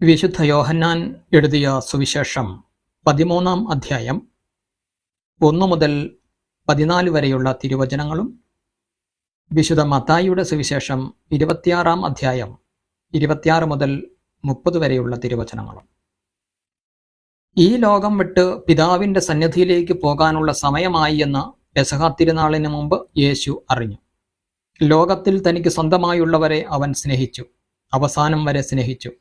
വിശുദ്ധ യോഹന്നാൻ എഴുതിയ സുവിശേഷം 13-ാം അധ്യായം 1 മുതൽ 14 വരെയുള്ള തിരുവചനങ്ങളും, വിശുദ്ധ മത്തായിയുടെ സുവിശേഷം 26-ാം അധ്യായം 26 മുതൽ 30 വരെയുള്ള തിരുവചനങ്ങളും. ഈ ലോകം വിട്ട് പിതാവിൻ്റെ സന്നിധിയിലേക്ക് പോകാനുള്ള സമയമായി എന്ന് പെസഹ തിരുനാളിന് മുമ്പ് യേശു അറിഞ്ഞു. ലോകത്തിൽ തനിക്ക് സ്വന്തമായുള്ളവരെ അവൻ സ്നേഹിച്ചു, അവസാനം വരെ സ്നേഹിച്ചു.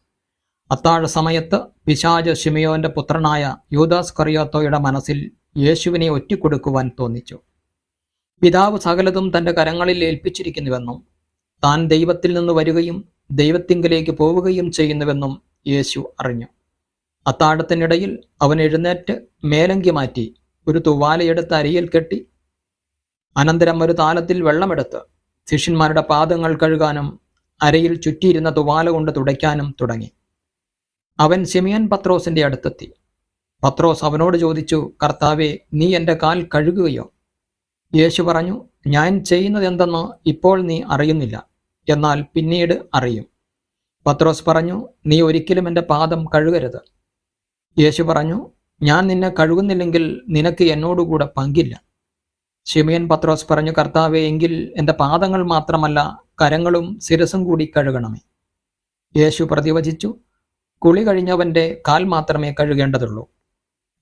അത്താഴ സമയത്ത് പിശാച് ശിമയോന്റെ പുത്രനായ യൂദാസ് കറിയോത്തോയുടെ മനസ്സിൽ യേശുവിനെ ഒറ്റിക്കൊടുക്കുവാൻ തോന്നിച്ചു. പിതാവ് സകലതും തൻ്റെ കരങ്ങളിൽ ഏൽപ്പിച്ചിരിക്കുന്നുവെന്നും താൻ ദൈവത്തിൽ നിന്ന് വരികയും ദൈവത്തിങ്കലേക്ക് പോവുകയും ചെയ്യുന്നുവെന്നും യേശു അറിഞ്ഞു. അത്താഴത്തിനിടയിൽ അവൻ എഴുന്നേറ്റ് മേലങ്കി മാറ്റി ഒരു തുവാലയെടുത്ത് അരിയിൽ കെട്ടി, അനന്തരം ഒരു താലത്തിൽ വെള്ളമെടുത്ത് ശിഷ്യന്മാരുടെ പാദങ്ങൾ കഴുകാനും അരയിൽ ചുറ്റിയിരുന്ന തുവാല കൊണ്ട് തുടയ്ക്കാനും തുടങ്ങി. അവൻ ശിമയോൻ പത്രോസിന്റെ അടുത്തെത്തി. പത്രോസ് അവനോട് ചോദിച്ചു, കർത്താവേ, നീ എൻ്റെ കാൽ കഴുകുകയോ? യേശു പറഞ്ഞു, ഞാൻ ചെയ്യുന്നത് എന്തെന്ന് ഇപ്പോൾ നീ അറിയുന്നില്ല, എന്നാൽ പിന്നീട് അറിയും. പത്രോസ് പറഞ്ഞു, നീ ഒരിക്കലും എൻ്റെ പാദം കഴുകരുത്. യേശു പറഞ്ഞു, ഞാൻ നിന്നെ കഴുകുന്നില്ലെങ്കിൽ നിനക്ക് എന്നോടുകൂടെ പങ്കില്ല. ശിമയോൻ പത്രോസ് പറഞ്ഞു, കർത്താവേ, എങ്കിൽ എൻ്റെ പാദങ്ങൾ മാത്രമല്ല കരങ്ങളും ശിരസും കൂടി കഴുകണമേ. യേശു പ്രതിവചിച്ചു, കുളി കഴിഞ്ഞവൻ്റെ കാൽ മാത്രമേ കഴുകേണ്ടതുള്ളൂ.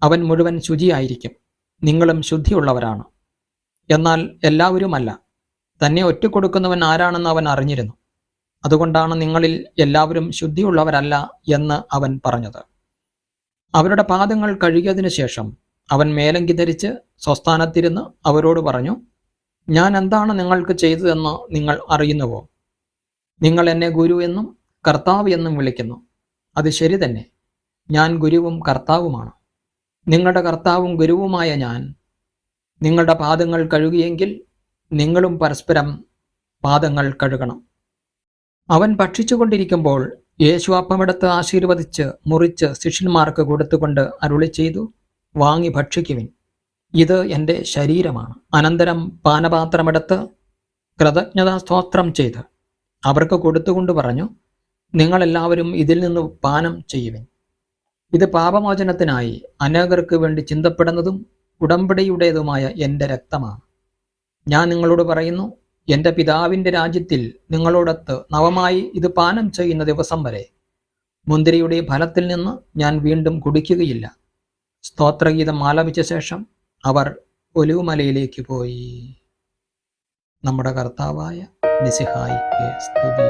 അവൻ മുഴുവൻ ശുചിയായിരിക്കും. നിങ്ങളും ശുദ്ധിയുള്ളവരാണ്. എന്നാൽ എല്ലാവരുമല്ല. തന്നെ ഒറ്റിക്കൊടുക്കുന്നവൻ ആരാണെന്ന് അവൻ അറിഞ്ഞിരുന്നു. അതുകൊണ്ടാണ് നിങ്ങളിൽ എല്ലാവരും ശുദ്ധിയുള്ളവരല്ല എന്ന് അവൻ പറഞ്ഞത്. അവരുടെ പാദങ്ങൾ കഴുകിയതിനു ശേഷം അവൻ മേലങ്കി ധരിച്ച് സ്വസ്ഥാനത്തിരുന്ന് അവരോട് പറഞ്ഞു, ഞാൻ എന്താണ് നിങ്ങൾക്ക് ചെയ്തതെന്ന് നിങ്ങൾ അറിയുന്നുവോ? നിങ്ങൾ എന്നെ ഗുരു എന്നും കർത്താവ് എന്നും വിളിക്കുന്നു. അത് ശരി തന്നെ. ഞാൻ ഗുരുവും കർത്താവുമാണ്. നിങ്ങളുടെ കർത്താവും ഗുരുവുമായ ഞാൻ നിങ്ങളുടെ പാദങ്ങൾ കഴുകിയെങ്കിൽ നിങ്ങളും പരസ്പരം പാദങ്ങൾ കഴുകണം. അവൻ ഭക്ഷിച്ചുകൊണ്ടിരിക്കുമ്പോൾ യേശു അപ്പമെടുത്ത് ആശീർവദിച്ച് മുറിച്ച് ശിഷ്യന്മാർക്ക് കൊടുത്തുകൊണ്ട് അരുളി ചെയ്തു, വാങ്ങി ഭക്ഷിക്കുവിൻ, ഇത് എൻ്റെ ശരീരമാണ്. അനന്തരം പാനപാത്രമെടുത്ത് കൃതജ്ഞതാ സ്തോത്രം ചെയ്ത് അവർക്ക് കൊടുത്തുകൊണ്ട് പറഞ്ഞു, നിങ്ങളെല്ലാവരും ഇതിൽ നിന്ന് പാനം ചെയ്യുവിൻ. ഇത് പാപമോചനത്തിനായി അനേകർക്ക് വേണ്ടി ചിന്തപ്പെടുന്നതും ഉടമ്പടിയുടേതുമായ എൻ്റെ രക്തമാണ്. ഞാൻ നിങ്ങളോട് പറയുന്നു, എൻ്റെ പിതാവിൻ്റെ രാജ്യത്തിൽ നിങ്ങളോടൊത്ത് നവമായി ഇത് പാനം ചെയ്യുന്ന ദിവസം വരെ മുന്തിരിയുടെ ഫലത്തിൽ നിന്ന് ഞാൻ വീണ്ടും കുടിക്കുകയില്ല. സ്തോത്രഗീതം ആലപിച്ച ശേഷം അവർ ഒലിവുമലയിലേക്ക് പോയി. നമ്മുടെ കർത്താവായ മിശിഹായിക്ക് സ്തുതി.